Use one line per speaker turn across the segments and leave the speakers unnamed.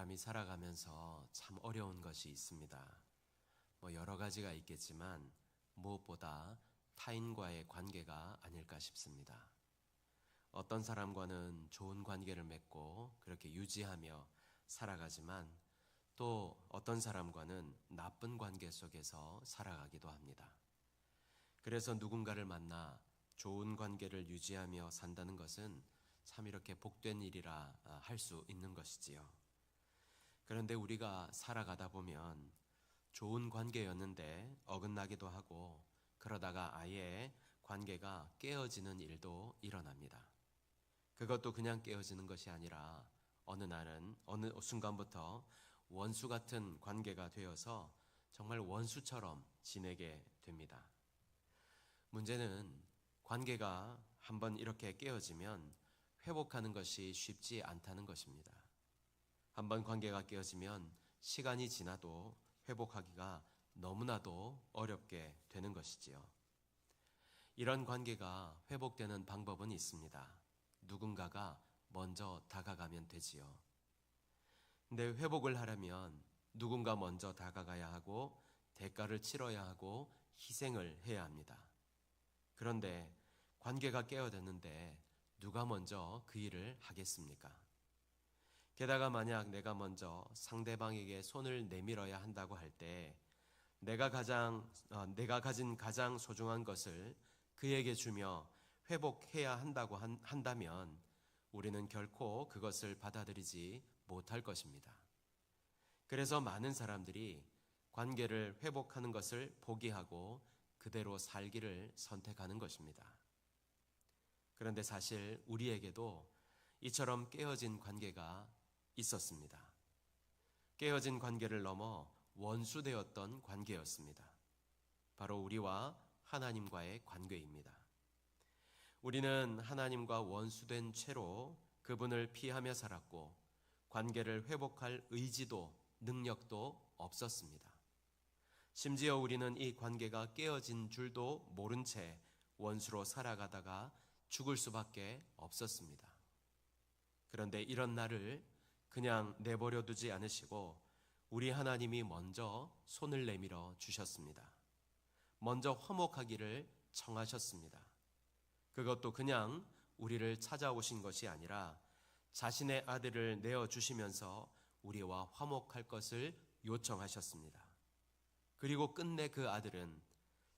사람이 살아가면서 참 어려운 것이 있습니다. 여러 가지가 있겠지만 무엇보다 타인과의 관계가 아닐까 싶습니다. 어떤 사람과는 좋은 관계를 맺고 그렇게 유지하며 살아가지만 또 어떤 사람과는 나쁜 관계 속에서 살아가기도 합니다. 그래서 누군가를 만나 좋은 관계를 유지하며 산다는 것은 참 이렇게 복된 일이라 할 수 있는 것이지요. 그런데 우리가 살아가다 보면 좋은 관계였는데 어긋나기도 하고 그러다가 아예 관계가 깨어지는 일도 일어납니다. 그것도 그냥 깨어지는 것이 아니라 어느 날은 어느 순간부터 원수 같은 관계가 되어서 정말 원수처럼 지내게 됩니다. 문제는 관계가 한번 이렇게 깨어지면 회복하는 것이 쉽지 않다는 것입니다. 한번 관계가 깨어지면 시간이 지나도 회복하기가 너무나도 어렵게 되는 것이지요. 이런 관계가 회복되는 방법은 있습니다. 누군가가 먼저 다가가면 되지요. 근데 회복을 하려면 누군가 먼저 다가가야 하고 대가를 치러야 하고 희생을 해야 합니다. 그런데 관계가 깨어졌는데 누가 먼저 그 일을 하겠습니까? 게다가 만약 내가 먼저 상대방에게 손을 내밀어야 한다고 할 때 내가 가진 가장 소중한 것을 그에게 주며 회복해야 한다고 한다면 우리는 결코 그것을 받아들이지 못할 것입니다. 그래서 많은 사람들이 관계를 회복하는 것을 포기하고 그대로 살기를 선택하는 것입니다. 그런데 사실 우리에게도 이처럼 깨어진 관계가 있었습니다. 깨어진 관계를 넘어 원수되었던 관계였습니다. 바로 우리와 하나님과의 관계입니다. 우리는 하나님과 원수된 채로 그분을 피하며 살았고 관계를 회복할 의지도 능력도 없었습니다. 심지어 우리는 이 관계가 깨어진 줄도 모른 채 원수로 살아가다가 죽을 수밖에 없었습니다. 그런데 이런 날을 그냥 내버려 두지 않으시고 우리 하나님이 먼저 손을 내밀어 주셨습니다. 먼저 화목하기를 청하셨습니다. 그것도 그냥 우리를 찾아오신 것이 아니라 자신의 아들을 내어주시면서 우리와 화목할 것을 요청하셨습니다. 그리고 끝내 그 아들은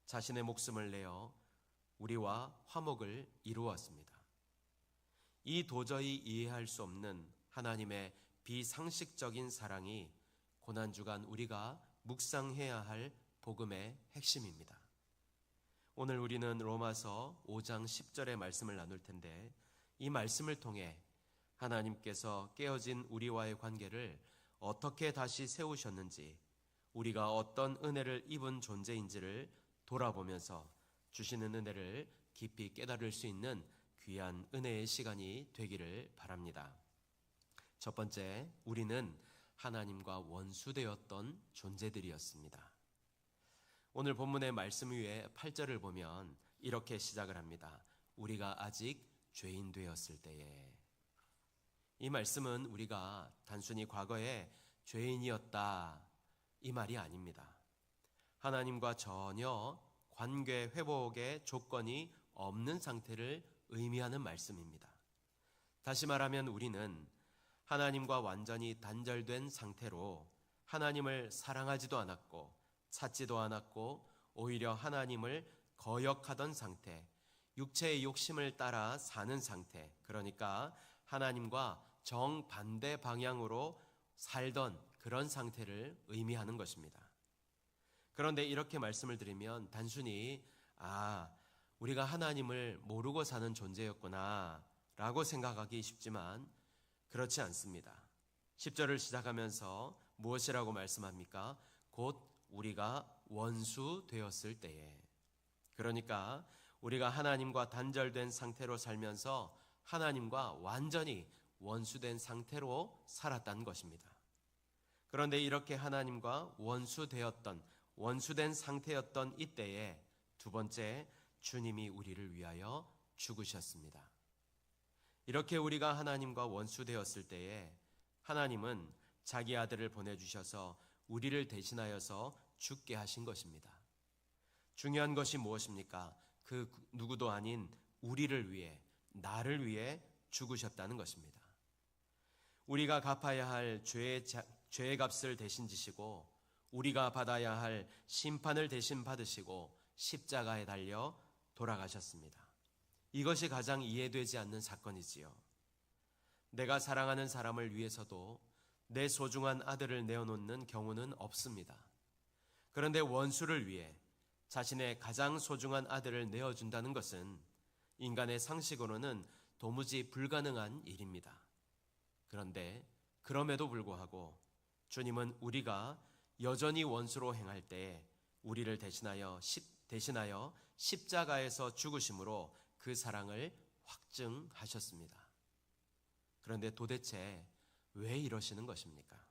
자신의 목숨을 내어 우리와 화목을 이루었습니다. 이 도저히 이해할 수 없는 하나님의 비상식적인 사랑이 고난주간 우리가 묵상해야 할 복음의 핵심입니다. 오늘 우리는 로마서 5장 10절의 말씀을 나눌 텐데 이 말씀을 통해 하나님께서 깨어진 우리와의 관계를 어떻게 다시 세우셨는지 우리가 어떤 은혜를 입은 존재인지를 돌아보면서 주시는 은혜를 깊이 깨달을 수 있는 귀한 은혜의 시간이 되기를 바랍니다. 첫 번째, 우리는 하나님과 원수되었던 존재들이었습니다. 오늘 본문의 말씀 위에 8절을 보면 이렇게 시작을 합니다. 우리가 아직 죄인 되었을 때에. 이 말씀은 우리가 단순히 과거에 죄인이었다 이 말이 아닙니다. 하나님과 전혀 관계 회복의 조건이 없는 상태를 의미하는 말씀입니다. 다시 말하면 우리는 하나님과 완전히 단절된 상태로 하나님을 사랑하지도 않았고 찾지도 않았고 오히려 하나님을 거역하던 상태, 육체의 욕심을 따라 사는 상태, 그러니까 하나님과 정반대 방향으로 살던 그런 상태를 의미하는 것입니다. 그런데 이렇게 말씀을 드리면 단순히 우리가 하나님을 모르고 사는 존재였구나 라고 생각하기 쉽지만 그렇지 않습니다. 10절을 시작하면서 무엇이라고 말씀합니까? 곧 우리가 원수 되었을 때에. 그러니까 우리가 하나님과 단절된 상태로 살면서 하나님과 완전히 원수된 상태로 살았다는 것입니다. 그런데 이렇게 하나님과 원수된 상태였던 이때에 두 번째, 주님이 우리를 위하여 죽으셨습니다. 이렇게 우리가 하나님과 원수되었을 때에 하나님은 자기 아들을 보내주셔서 우리를 대신하여서 죽게 하신 것입니다. 중요한 것이 무엇입니까? 그 누구도 아닌 우리를 위해, 나를 위해 죽으셨다는 것입니다. 우리가 갚아야 할 죄의 값을 대신 지시고 우리가 받아야 할 심판을 대신 받으시고 십자가에 달려 돌아가셨습니다. 이것이 가장 이해되지 않는 사건이지요. 내가 사랑하는 사람을 위해서도 내 소중한 아들을 내어놓는 경우는 없습니다. 그런데 원수를 위해 자신의 가장 소중한 아들을 내어준다는 것은 인간의 상식으로는 도무지 불가능한 일입니다. 그런데 그럼에도 불구하고 주님은 우리가 여전히 원수로 행할 때에 우리를 대신하여 십자가에서 죽으심으로 그 사랑을 확증하셨습니다. 그런데 도대체 왜 이러시는 것입니까?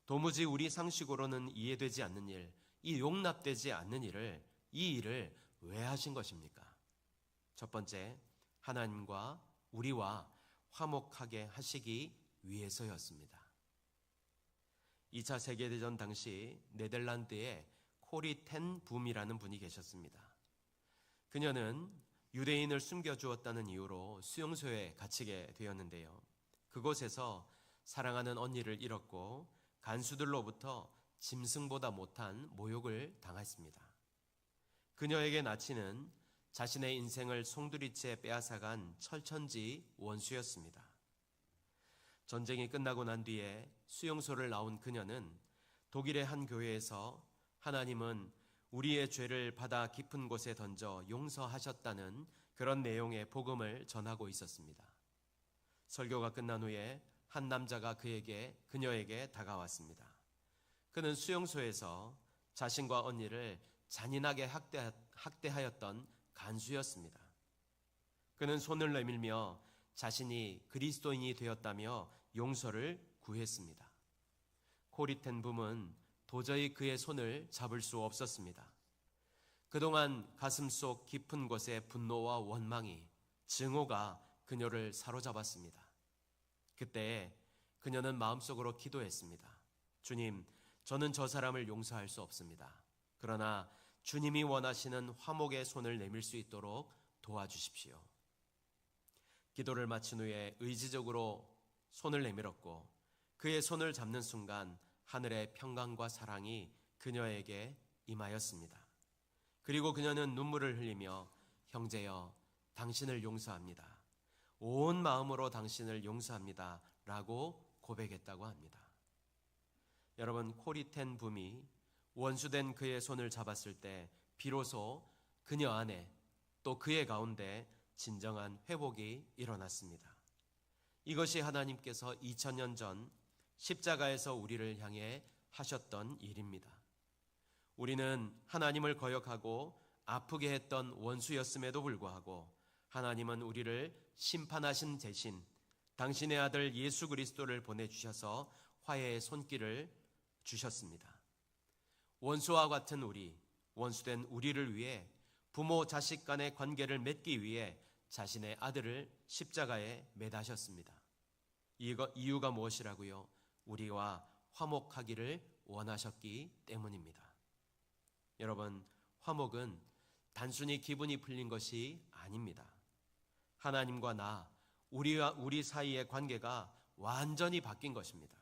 도무지 우리 상식으로는 이해되지 않는 일, 이 용납되지 않는 이 일을 왜 하신 것입니까? 첫 번째, 하나님과 우리와 화목하게 하시기 위해서였습니다. 2차 세계대전 당시 네덜란드에 코리 텐 붐이라는 분이 계셨습니다. 그녀는 유대인을 숨겨주었다는 이유로 수용소에 갇히게 되었는데요. 그곳에서 사랑하는 언니를 잃었고 간수들로부터 짐승보다 못한 모욕을 당했습니다. 그녀에게 나치는 자신의 인생을 송두리째 빼앗아간 철천지 원수였습니다. 전쟁이 끝나고 난 뒤에 수용소를 나온 그녀는 독일의 한 교회에서 하나님은 우리의 죄를 바다 깊은 곳에 던져 용서하셨다는 그런 내용의 복음을 전하고 있었습니다. 설교가 끝난 후에 한 남자가 그녀에게 다가왔습니다. 그는 수용소에서 자신과 언니를 잔인하게 학대하였던 간수였습니다. 그는 손을 내밀며 자신이 그리스도인이 되었다며 용서를 구했습니다. 코리 텐 붐은 도저히 그의 손을 잡을 수 없었습니다. 그동안 가슴속 깊은 곳에 분노와 원망이, 증오가 그녀를 사로잡았습니다. 그때 그녀는 마음속으로 기도했습니다. 주님, 저는 저 사람을 용서할 수 없습니다. 그러나 주님이 원하시는 화목의 손을 내밀 수 있도록 도와주십시오. 기도를 마친 후에 의지적으로 손을 내밀었고 그의 손을 잡는 순간 하늘의 평강과 사랑이 그녀에게 임하였습니다. 그리고 그녀는 눈물을 흘리며 형제여, 당신을 용서합니다. 온 마음으로 당신을 용서합니다. 라고 고백했다고 합니다. 여러분, 코리 텐 붐이 원수된 그의 손을 잡았을 때 비로소 그녀 안에 또 그의 가운데 진정한 회복이 일어났습니다. 이것이 하나님께서 2000년 전 십자가에서 우리를 향해 하셨던 일입니다. 우리는 하나님을 거역하고 아프게 했던 원수였음에도 불구하고 하나님은 우리를 심판하신 대신 당신의 아들 예수 그리스도를 보내주셔서 화해의 손길을 주셨습니다. 원수와 같은 원수된 우리를 위해 부모 자식 간의 관계를 맺기 위해 자신의 아들을 십자가에 매다셨습니다. 이유가 무엇이라고요? 우리와 화목하기를 원하셨기 때문입니다. 여러분, 화목은 단순히 기분이 풀린 것이 아닙니다. 하나님과 우리 사이의 관계가 완전히 바뀐 것입니다.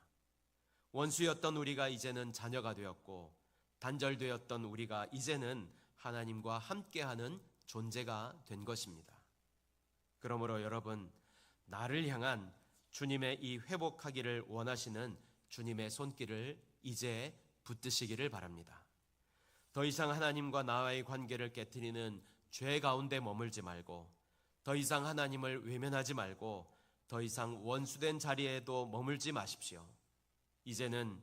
원수였던 우리가 이제는 자녀가 되었고 단절되었던 우리가 이제는 하나님과 함께하는 존재가 된 것입니다. 그러므로 여러분, 나를 향한 주님의 이 회복하기를 원하시는 주님의 손길을 이제 붙드시기를 바랍니다. 더 이상 하나님과 나와의 관계를 깨트리는 죄 가운데 머물지 말고, 더 이상 하나님을 외면하지 말고, 더 이상 원수된 자리에도 머물지 마십시오. 이제는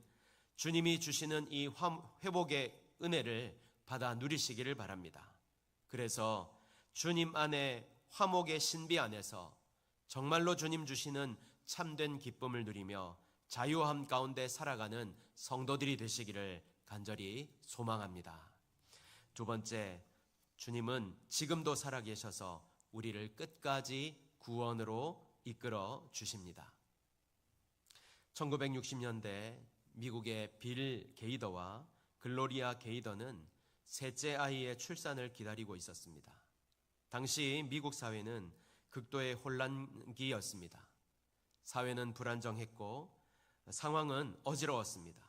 주님이 주시는 이 회복의 은혜를 받아 누리시기를 바랍니다. 그래서 주님 안에 화목의 신비 안에서 정말로 주님 주시는 참된 기쁨을 누리며 자유함 가운데 살아가는 성도들이 되시기를 간절히 소망합니다. 두 번째, 주님은 지금도 살아계셔서 우리를 끝까지 구원으로 이끌어 주십니다. 1960년대 미국의 빌 게이더와 글로리아 게이더는 셋째 아이의 출산을 기다리고 있었습니다. 당시 미국 사회는 극도의 혼란기였습니다. 사회는 불안정했고 상황은 어지러웠습니다.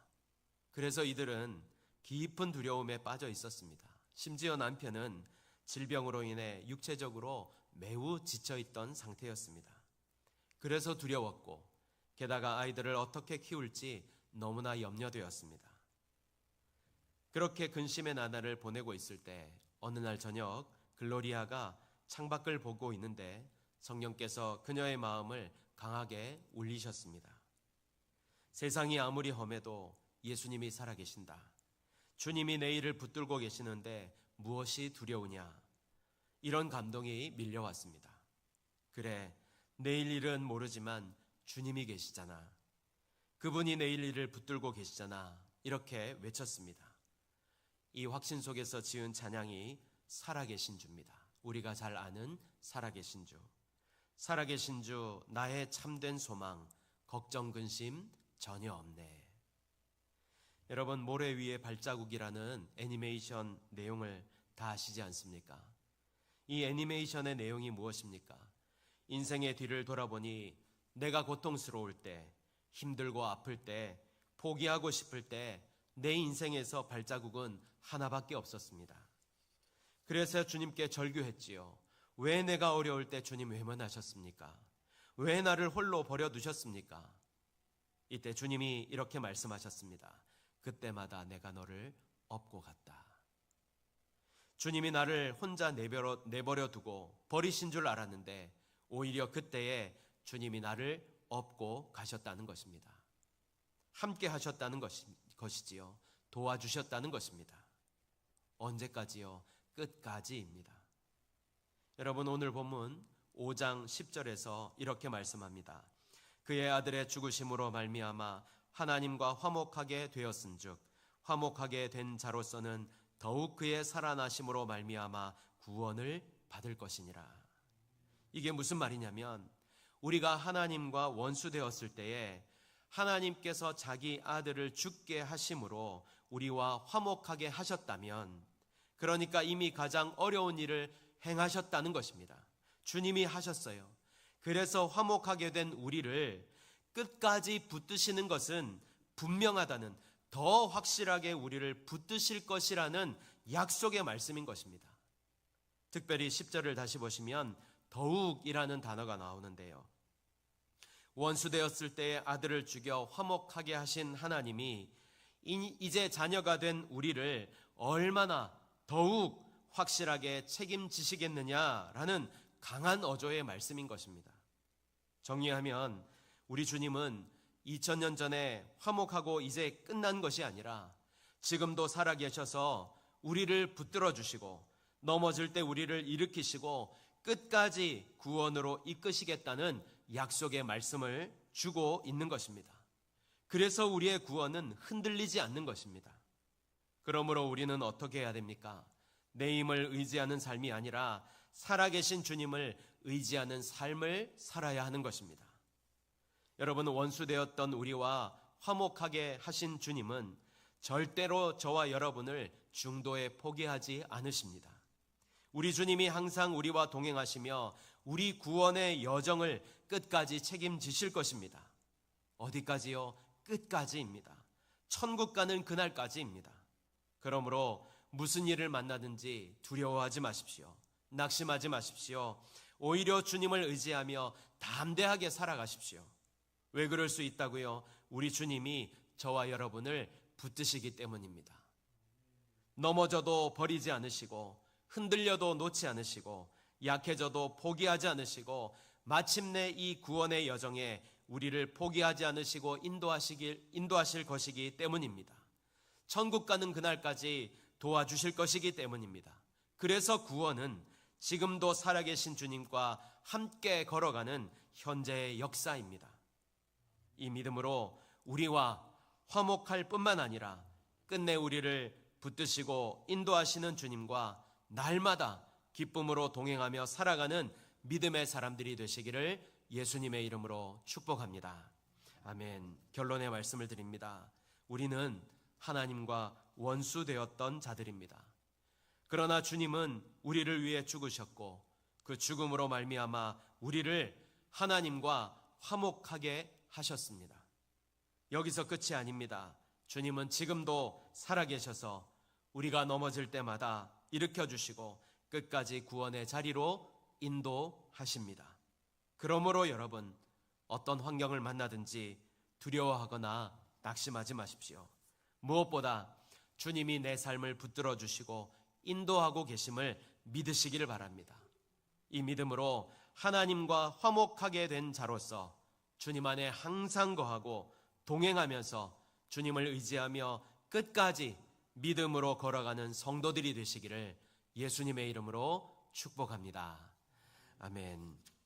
그래서 이들은 깊은 두려움에 빠져 있었습니다. 심지어 남편은 질병으로 인해 육체적으로 매우 지쳐있던 상태였습니다. 그래서 두려웠고 게다가 아이들을 어떻게 키울지 너무나 염려되었습니다. 그렇게 근심의 나날을 보내고 있을 때 어느 날 저녁 글로리아가 창밖을 보고 있는데 성령께서 그녀의 마음을 강하게 울리셨습니다. 세상이 아무리 험해도 예수님이 살아계신다. 주님이 내일을 붙들고 계시는데 무엇이 두려우냐? 이런 감동이 밀려왔습니다. 그래, 내일 일은 모르지만 주님이 계시잖아. 그분이 내일 일을 붙들고 계시잖아. 이렇게 외쳤습니다. 이 확신 속에서 지은 찬양이 살아계신 주입니다. 우리가 잘 아는 살아계신 주. 살아계신 주, 나의 참된 소망, 걱정 근심 전혀 없네. 여러분, 모래 위에 발자국이라는 애니메이션 내용을 다 아시지 않습니까? 이 애니메이션의 내용이 무엇입니까? 인생의 뒤를 돌아보니 내가 고통스러울 때, 힘들고 아플 때, 포기하고 싶을 때 내 인생에서 발자국은 하나밖에 없었습니다. 그래서 주님께 절규했지요. 왜 내가 어려울 때 주님 외면하셨습니까? 왜 나를 홀로 버려두셨습니까? 이때 주님이 이렇게 말씀하셨습니다. 그때마다 내가 너를 업고 갔다. 주님이 나를 혼자 내버려 두고 버리신 줄 알았는데 오히려 그때에 주님이 나를 업고 가셨다는 것입니다. 함께 하셨다는 것이지요. 도와주셨다는 것입니다. 언제까지요? 끝까지입니다. 여러분, 오늘 본문 5장 10절에서 이렇게 말씀합니다. 그의 아들의 죽으심으로 말미암아 하나님과 화목하게 되었은즉 화목하게 된 자로서는 더욱 그의 살아나심으로 말미암아 구원을 받을 것이니라. 이게 무슨 말이냐면 우리가 하나님과 원수되었을 때에 하나님께서 자기 아들을 죽게 하심으로 우리와 화목하게 하셨다면, 그러니까 이미 가장 어려운 일을 행하셨다는 것입니다. 주님이 하셨어요. 그래서 화목하게 된 우리를 끝까지 붙드시는 것은 분명하다는, 더 확실하게 우리를 붙드실 것이라는 약속의 말씀인 것입니다. 특별히 10절을 다시 보시면 더욱이라는 단어가 나오는데요. 원수되었을 때의 아들을 죽여 화목하게 하신 하나님이 이제 자녀가 된 우리를 얼마나 더욱 확실하게 책임지시겠느냐라는 강한 어조의 말씀인 것입니다. 정리하면 우리 주님은 2000년 전에 화목하고 이제 끝난 것이 아니라 지금도 살아계셔서 우리를 붙들어 주시고 넘어질 때 우리를 일으키시고 끝까지 구원으로 이끄시겠다는 약속의 말씀을 주고 있는 것입니다. 그래서 우리의 구원은 흔들리지 않는 것입니다. 그러므로 우리는 어떻게 해야 됩니까? 내 힘을 의지하는 삶이 아니라 살아계신 주님을 의지하는 삶을 살아야 하는 것입니다. 여러분, 원수되었던 우리와 화목하게 하신 주님은 절대로 저와 여러분을 중도에 포기하지 않으십니다. 우리 주님이 항상 우리와 동행하시며 우리 구원의 여정을 끝까지 책임지실 것입니다. 어디까지요? 끝까지입니다. 천국 가는 그날까지입니다. 그러므로 무슨 일을 만나든지 두려워하지 마십시오. 낙심하지 마십시오. 오히려 주님을 의지하며 담대하게 살아가십시오. 왜 그럴 수 있다고요? 우리 주님이 저와 여러분을 붙드시기 때문입니다. 넘어져도 버리지 않으시고 흔들려도 놓지 않으시고 약해져도 포기하지 않으시고 마침내 이 구원의 여정에 우리를 포기하지 않으시고 인도하실 것이기 때문입니다. 천국 가는 그날까지 도와주실 것이기 때문입니다. 그래서 구원은 지금도 살아계신 주님과 함께 걸어가는 현재의 역사입니다. 이 믿음으로 우리와 화목할 뿐만 아니라 끝내 우리를 붙드시고 인도하시는 주님과 날마다 기쁨으로 동행하며 살아가는 믿음의 사람들이 되시기를 예수님의 이름으로 축복합니다. 아멘. 결론의 말씀을 드립니다. 우리는 하나님과 원수되었던 자들입니다. 그러나 주님은 우리를 위해 죽으셨고 그 죽음으로 말미암아 우리를 하나님과 화목하게 하셨습니다. 여기서 끝이 아닙니다. 주님은 지금도 살아계셔서 우리가 넘어질 때마다 일으켜주시고 끝까지 구원의 자리로 인도하십니다. 그러므로 여러분, 어떤 환경을 만나든지 두려워하거나 낙심하지 마십시오. 무엇보다 주님이 내 삶을 붙들어 주시고 인도하고 계심을 믿으시기를 바랍니다. 이 믿음으로 하나님과 화목하게 된 자로서 주님 안에 항상 거하고 동행하면서 주님을 의지하며 끝까지 믿음으로 걸어가는 성도들이 되시기를 예수님의 이름으로 축복합니다. 아멘.